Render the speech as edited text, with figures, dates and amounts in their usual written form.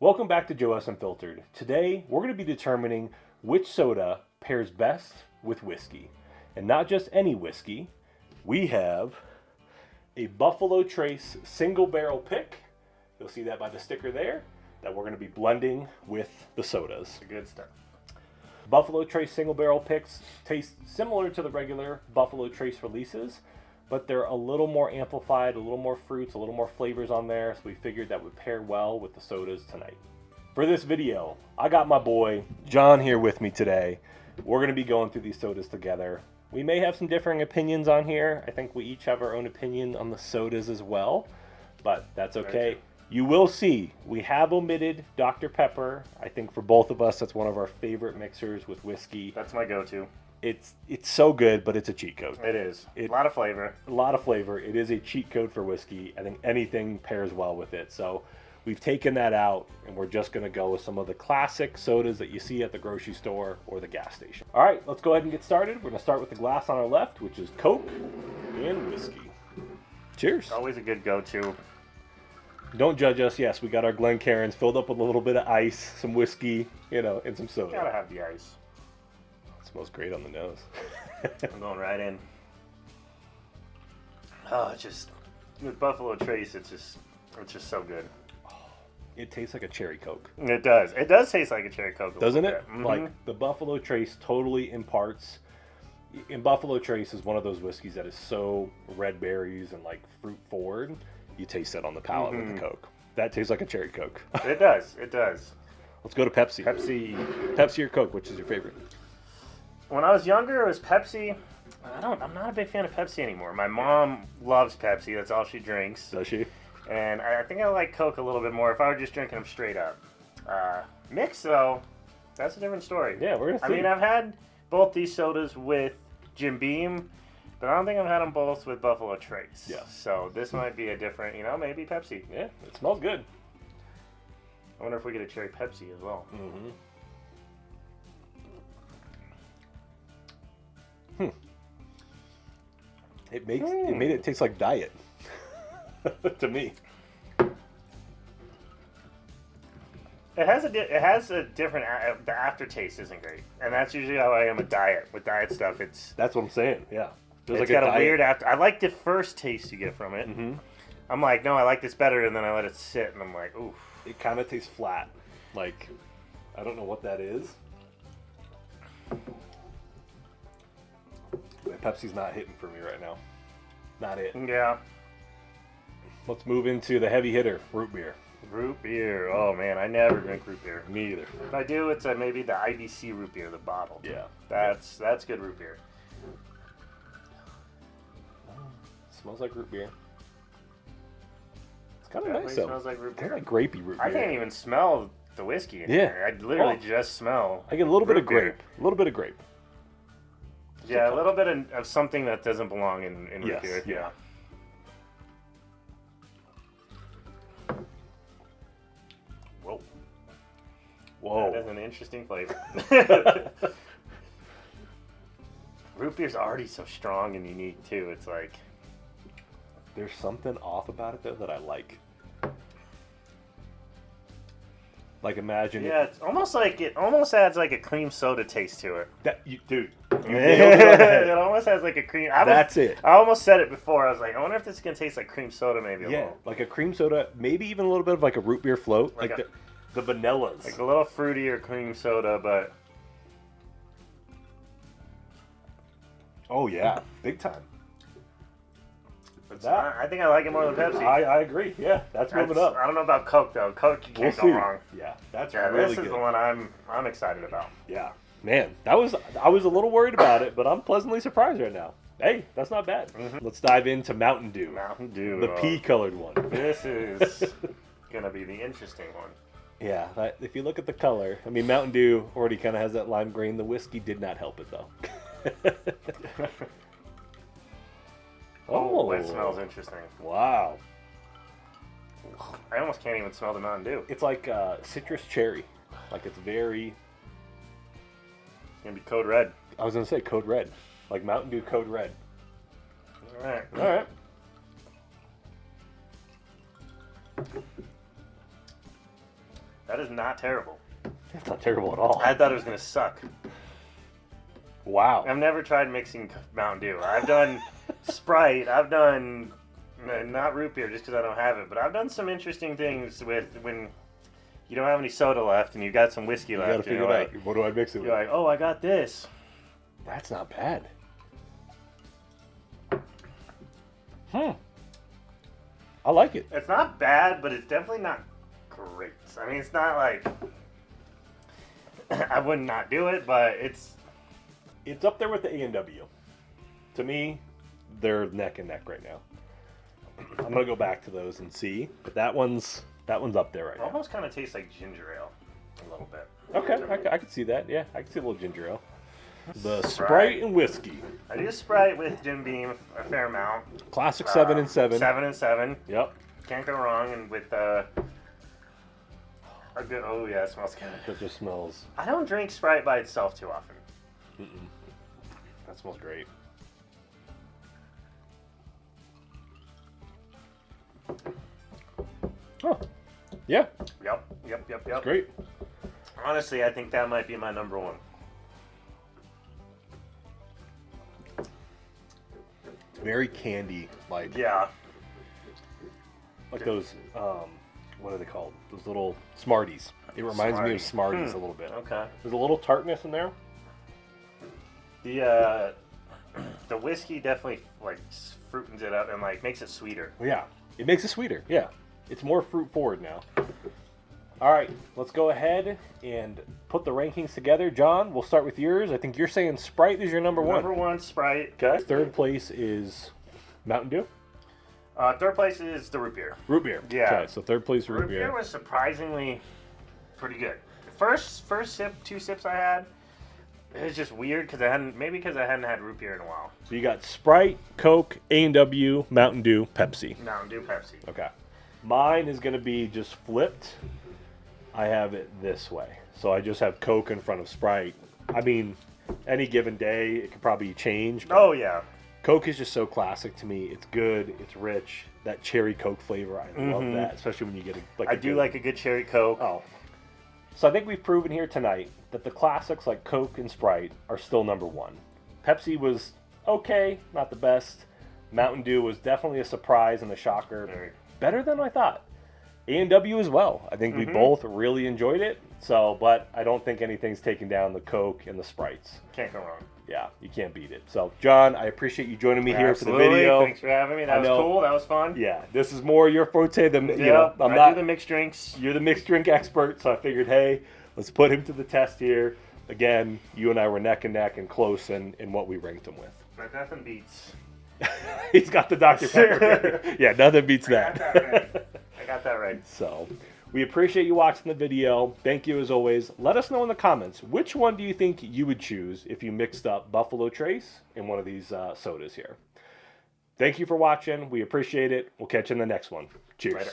Welcome back to Joe S. Unfiltered. Today, we're going to be determining which soda pairs best with whiskey. And not just any whiskey. We have a Buffalo Trace single barrel pick. You'll see that by the sticker there, that we're going to be blending with the sodas. The good stuff. Buffalo Trace single barrel picks taste similar to the regular Buffalo Trace releases, but they're a little more amplified, a little more fruits, a little more flavors on there, so we figured that would pair well with the sodas tonight. For this video, I got my boy John here with me today. We're going to be going through these sodas together. We may have some differing opinions on here. I think we each have our own opinion on the sodas as well, but that's okay. You will see we have omitted Dr. Pepper. I think for both of us, that's one of our favorite mixers with whiskey. That's my go-to. It's so good, but it's a cheat code. It is. A lot of flavor. A lot of flavor. It is a cheat code for whiskey. I think anything pairs well with it. So we've taken that out, and we're just going to go with some of the classic sodas that you see at the grocery store or the gas station. All right, let's go ahead and get started. We're going to start with the glass on our left, which is Coke and whiskey. Cheers. Always a good go-to. Don't judge us. Yes, we got our Glencairns filled up with a little bit of ice, some whiskey, and some soda. Gotta have the ice. It smells great on the nose. I'm going right in. Oh, it's just with Buffalo Trace, it's just so good. It tastes like a cherry Coke. It does. It does taste like a cherry Coke. Doesn't it? Mm-hmm. Like the Buffalo Trace totally imparts. And Buffalo Trace is one of those whiskeys that is so red berries and like fruit forward. You taste that on the palate with the Coke. That tastes like a cherry Coke. It does. It does. Let's go to Pepsi. Pepsi or Coke, which is your favorite? When I was younger, it was Pepsi. I'm not a big fan of Pepsi anymore. My mom loves Pepsi. That's all she drinks. Does she? And I think I like Coke a little bit more if I were just drinking them straight up. Mixed, though, that's a different story. Yeah, we're going to see. I mean, I've had both these sodas with Jim Beam, but I don't think I've had them both with Buffalo Trace. Yeah. So this might be a different, maybe Pepsi. Yeah, it smells good. I wonder if we get a cherry Pepsi as well. Mm-hmm. It made it taste like diet. To me. It has a different. The aftertaste isn't great, and that's usually how I am with diet. With diet stuff, That's what I'm saying. Yeah. It's got a weird after. I like the first taste you get from it. Mm-hmm. I'm like, no, I like this better, and then I let it sit, and I'm like, oof. It kind of tastes flat. Like, I don't know what that is. Pepsi's not hitting for me right now. Not it. Yeah. Let's move into the heavy hitter, root beer. Root beer. Oh man, I never drink root beer. Me either. If I do, it's maybe the IBC root beer, the bottle. Yeah. That's good root beer. Smells like root beer. It's kind of Definitely nice though. Smells like root beer. Kind of like grapey root beer. I can't even smell the whiskey in here. I literally just smell. I get a little bit of beer. grape. A little bit of grape. Yeah, a little bit of something that doesn't belong in root beer. Yeah. Whoa. That is an interesting flavor. Root beer's already so strong and unique too. It's like there's something off about it though that I like. Like imagine. Yeah, it's almost like it almost adds like a cream soda taste to it. Dude. It almost has like a cream. That's it. I almost said it before. I was like, I wonder if this is gonna taste like cream soda, maybe. Like a cream soda, maybe even a little bit of like a root beer float, like the vanillas, like a little fruitier cream soda, but. Oh yeah, big time. I think I like it more than Pepsi. I agree. Yeah, that's moving up. I don't know about Coke though. Coke, you can't go wrong. Yeah, that's really really good. This is the one I'm excited about. Yeah, man, I was a little worried about it, but I'm pleasantly surprised right now. Hey, that's not bad. Mm-hmm. Let's dive into Mountain Dew. Mountain Dew, the pea-colored one. This is gonna be the interesting one. Yeah, if you look at the color, I mean, Mountain Dew already kind of has that lime green. The whiskey did not help it though. Oh, it smells interesting. Wow. I almost can't even smell the Mountain Dew. It's like citrus cherry. Like it's very... It's going to be Code Red. I was going to say Code Red. Like Mountain Dew Code Red. All right. All right. That That is not terrible. That's not terrible at all. I thought it was gonna suck. Wow. I've never tried mixing Mountain Dew. I've done Sprite. I've done not root beer just because I don't have it, but I've done some interesting things with when you don't have any soda left and you got some whiskey You left. gotta figure it out. What do I mix it with? You're like, oh, I got this. That's not bad. I like it. It's not bad, but it's definitely not great. I mean, it's not like I would not do it, but it's Up there with the A&W. To me, they're neck and neck right now. I'm gonna go back to those and see, but that one's up there right now. almost kind of tastes like ginger ale a little bit. Okay, I can see that. Yeah, I can see a little ginger ale. The Sprite and whiskey. I do Sprite with Jim Beam a fair amount. Classic 7 and 7. 7 and 7. Yep. Can't go wrong. And with a good, oh yeah, it smells good. That just smells. I don't drink Sprite by itself too often. That smells great. Oh, yeah, Yep. great. Honestly, I think that might be my number one. Very candy, like Yeah. those. What are they called? Those little Smarties. It reminds me of Smartie. Smarties a little bit. Okay. There's a little tartness in there. The whiskey definitely like fruitens it up and like makes it sweeter. Yeah, it makes it sweeter. Yeah, it's more fruit forward now. All right, let's go ahead and put the rankings together. John, we'll start with yours. I think you're saying Sprite is your number one. Number one, Sprite. Okay. Third place is Mountain Dew. Third place is the root beer. Root beer. Yeah. Okay, so third place root Root beer beer. was surprisingly pretty good. First sip, 2 sips I had, it was just weird because I hadn't had root beer in a while. So you got Sprite, Coke, A&W, Mountain Dew, Pepsi. Mountain Dew, Pepsi. Okay. Mine is going to be just flipped. I have it this way. So I just have Coke in front of Sprite. I mean, any given day, it could probably change. But Oh yeah. Coke is just so classic to me. It's good. It's rich. That cherry Coke flavor, I love that, especially when you get I do like a good cherry Coke. Oh. So I think we've proven here tonight that the classics like Coke and Sprite are still number one. Pepsi was okay, not the best. Mountain Dew was definitely a surprise and a shocker. Very. Better than I thought. A&W as well. I think we both really enjoyed it. So, but I don't think anything's taken down the Coke and the Sprites. Can't go wrong. Yeah, you can't beat it. So, John, I appreciate you joining me here for the Absolutely. video. Thanks for having me. That was know. cool. That was fun. Yeah, this is more your forte than you Yeah, know. I'm I not do the mixed drinks. You're the mixed drink expert, so I figured, hey, let's put him to the test here. Again, you and I were neck and neck and close in what we ranked him with. But nothing beats. He's got the Dr. Pepper. Yeah, nothing beats I got that right. So, we appreciate you watching the video. Thank you as always. Let us know in the comments, which one do you think you would choose if you mixed up Buffalo Trace in one of these sodas here? Thank you for watching. We appreciate it. We'll catch you in the next one. Cheers. Later.